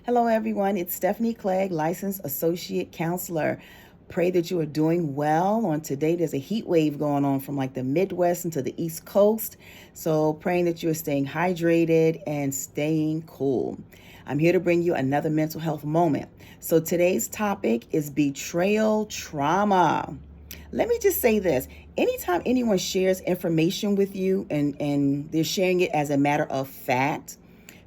Hello, everyone. It's Stephanie Clegg, licensed associate counselor. Pray that you are doing well. On today, there's a heat wave going on from like the Midwest into the East Coast. So, praying that you are staying hydrated and staying cool. I'm here to bring you another mental health moment. So, today's topic is betrayal trauma. Let me just say this. Anytime anyone shares information with you and they're sharing it as a matter of fact,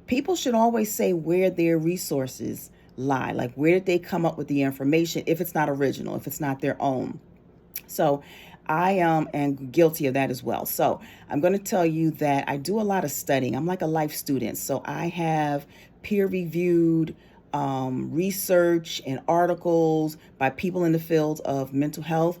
people should always say where their resources lie. Like, where did they come up with the information if it's not original, if it's not their own? So I am guilty of that as well. So I'm going to tell you that I do a lot of studying. I'm like a life student. So I have peer-reviewed research and articles by people in the field of mental health.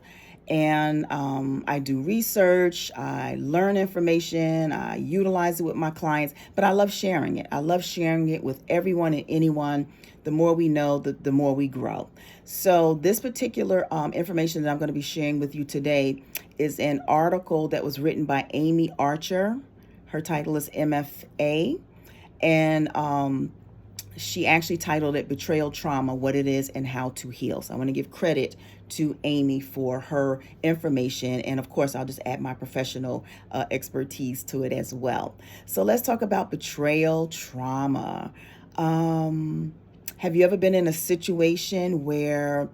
And I do research, I learn information, I utilize it with my clients, but I love sharing it. I love sharing it with everyone and anyone. The more we know, the more we grow. So this particular information that I'm going to be sharing with you today is an article that was written by Amy Archer. Her title is MFA. And she actually titled it Betrayal Trauma, What It Is and How to Heal. So I want to give credit to Amy for her information. And of course, I'll just add my professional expertise to it as well. So let's talk about betrayal trauma. Have you ever been in a situation where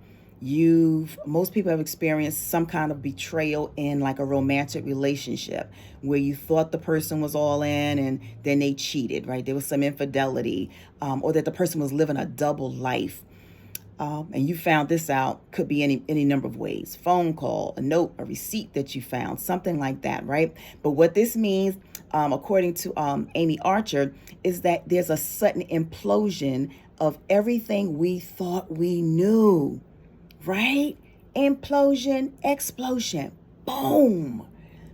most people have experienced some kind of betrayal in like a romantic relationship where you thought the person was all in and then they cheated, right? There was some infidelity, or that the person was living a double life. And you found this out, could be any number of ways: phone call, a note, a receipt that you found, something like that, right? But what this means, according to Amy Archer, is that there's a sudden implosion of everything we thought we knew, right? Implosion, explosion, boom,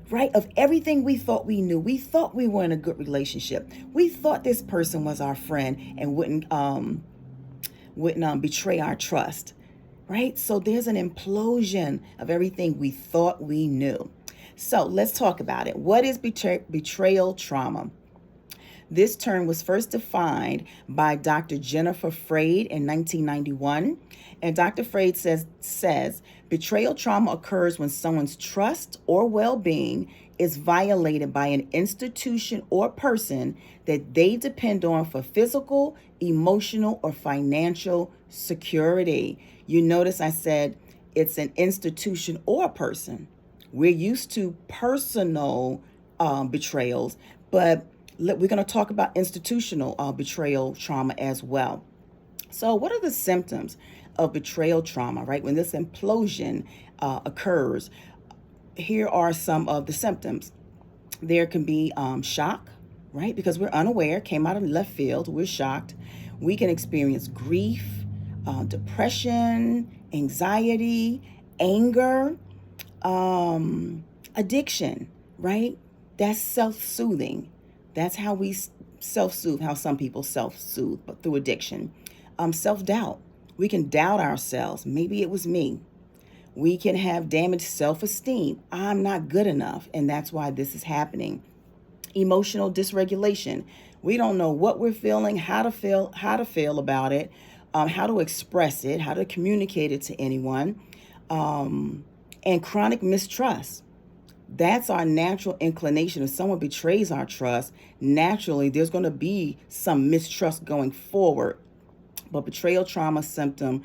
right? Of everything we thought we knew. We thought we were in a good relationship. We thought this person was our friend and wouldn't betray our trust, right? So there's an implosion of everything we thought we knew. So let's talk about it. What is betrayal trauma? This term was first defined by Dr. Jennifer Freyd in 1991. And Dr. Freyd says betrayal trauma occurs when someone's trust or well-being is violated by an institution or person that they depend on for physical, emotional, or financial security. You notice I said it's an institution or a person. We're used to personal betrayals, but we're going to talk about institutional betrayal trauma as well. So what are the symptoms of betrayal trauma, right? When this implosion occurs, here are some of the symptoms. There can be shock, right? Because we're unaware, came out of left field, we're shocked. We can experience grief, depression, anxiety, anger, addiction, right? That's self-soothing. That's how we self-soothe, how some people self-soothe, but through addiction. Self-doubt. We can doubt ourselves. Maybe it was me. We can have damaged self-esteem. I'm not good enough, and that's why this is happening. Emotional dysregulation. We don't know what we're feeling, how to feel about it, how to express it, how to communicate it to anyone, and chronic mistrust. That's our natural inclination. If someone betrays our trust, naturally there's going to be some mistrust going forward. But betrayal trauma symptom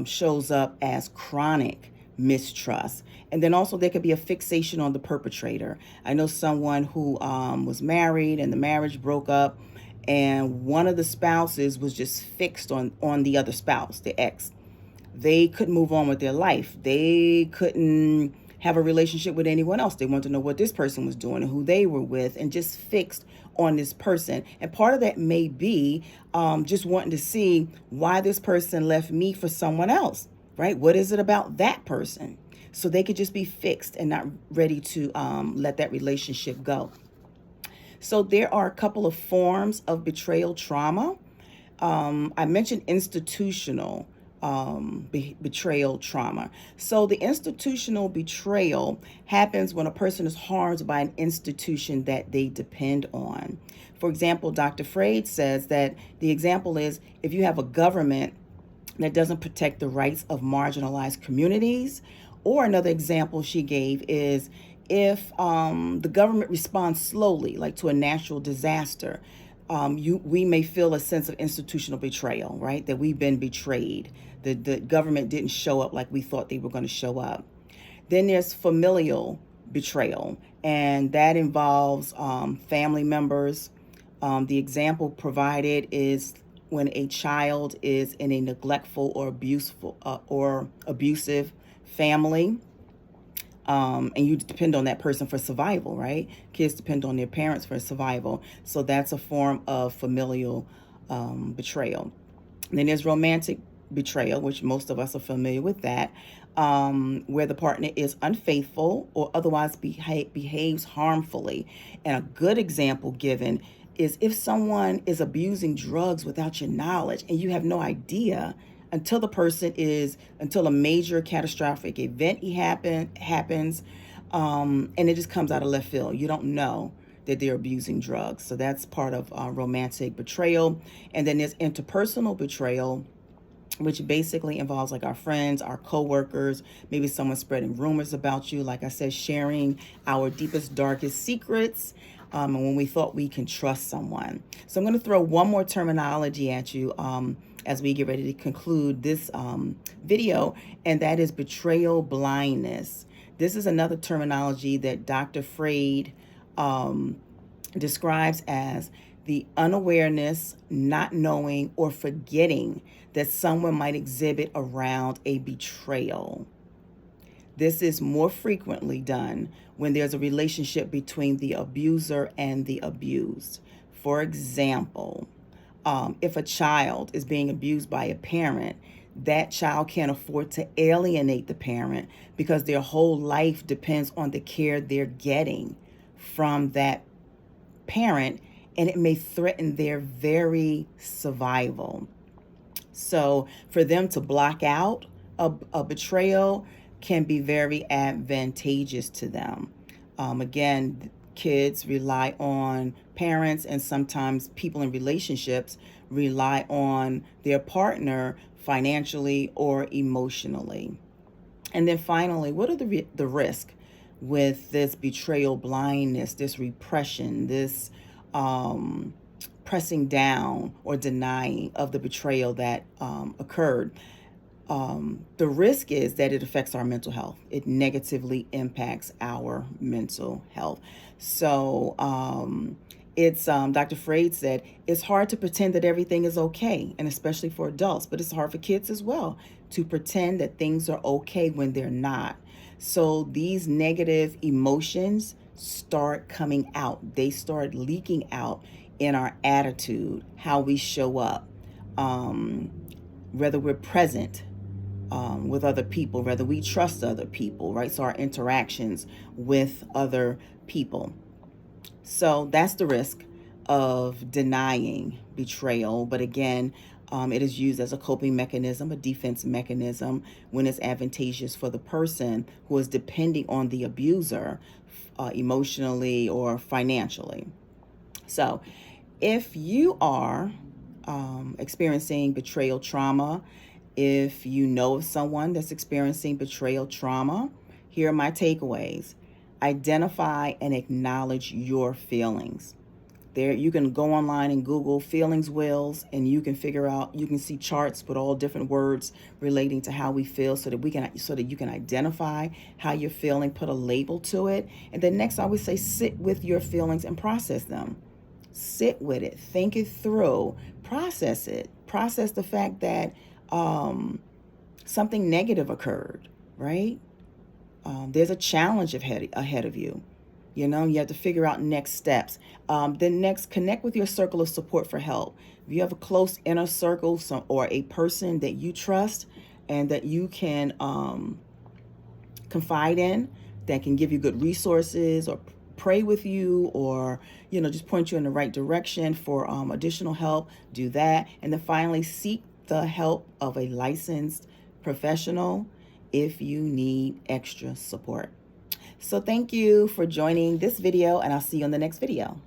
shows up as chronic mistrust. And then also there could be a fixation on the perpetrator. I know someone who was married and the marriage broke up, and one of the spouses was just fixed on the other spouse, the ex. They couldn't move on with their life. They couldn't have a relationship with anyone else. They wanted to know what this person was doing and who they were with, and just fixed on this person. And part of that may be just wanting to see why this person left me for someone else, right? What is it about that person? So they could just be fixed and not ready to let that relationship go. So there are a couple of forms of betrayal trauma. I mentioned institutional. betrayal trauma. So the institutional betrayal happens when a person is harmed by an institution that they depend on. For example, Dr. Freud says that the example is if you have a government that doesn't protect the rights of marginalized communities, or another example she gave is if the government responds slowly, like to a natural disaster, we may feel a sense of institutional betrayal, right? That we've been betrayed. The government didn't show up like we thought they were going to show up. Then there's familial betrayal, and that involves family members. The example provided is when a child is in a neglectful or abusive family, and you depend on that person for survival, right? Kids depend on their parents for survival. So that's a form of familial betrayal. And then there's romantic betrayal, which most of us are familiar with that, where the partner is unfaithful or otherwise behaves harmfully. And a good example given is if someone is abusing drugs without your knowledge and you have no idea until until a major catastrophic event happens, and it just comes out of left field. You don't know that they're abusing drugs. So that's part of romantic betrayal. And then there's interpersonal betrayal, which basically involves like our friends, our coworkers, maybe someone spreading rumors about you. Like I said, sharing our deepest, darkest secrets, and when we thought we can trust someone. So I'm going to throw one more terminology at you as we get ready to conclude this video, and that is betrayal blindness. This is another terminology that Dr. Freud describes as the unawareness, not knowing, or forgetting that someone might exhibit around a betrayal. This is more frequently done when there's a relationship between the abuser and the abused. For example, if a child is being abused by a parent, that child can't afford to alienate the parent because their whole life depends on the care they're getting from that parent, and it may threaten their very survival. So for them to block out a betrayal can be very advantageous to them. Again, kids rely on parents, and sometimes people in relationships rely on their partner financially or emotionally. And then finally, what are the risk with this betrayal blindness, this repression, this pressing down or denying of the betrayal that occurred? The risk is that it affects our mental health. It negatively impacts our mental health. So it's Dr. Freud said, it's hard to pretend that everything is okay, and especially for adults, but it's hard for kids as well to pretend that things are okay when they're not. So these negative emotions start coming out. They start leaking out in our attitude, how we show up, whether we're present with other people, whether we trust other people, right? So our interactions with other people. So that's the risk of denying betrayal. But again, it is used as a coping mechanism, a defense mechanism, when it's advantageous for the person who is depending on the abuser emotionally or financially. So if you are experiencing betrayal trauma, if you know of someone that's experiencing betrayal trauma, here are my takeaways. Identify and acknowledge your feelings. There, you can go online and Google feelings wheels, and you can figure out, you can see charts with all different words relating to how we feel, so that you can identify how you're feeling, put a label to it. And then next, I would say sit with your feelings and process them. Sit with it, think it through, process it. Process the fact that something negative occurred, right? There's a challenge ahead of you. You know, you have to figure out next steps. Then next, connect with your circle of support for help. If you have a close inner circle or a person that you trust and that you can confide in, that can give you good resources or pray with you, or, you know, just point you in the right direction for additional help, do that. And then finally, seek the help of a licensed professional if you need extra support. So thank you for joining this video, and I'll see you on the next video.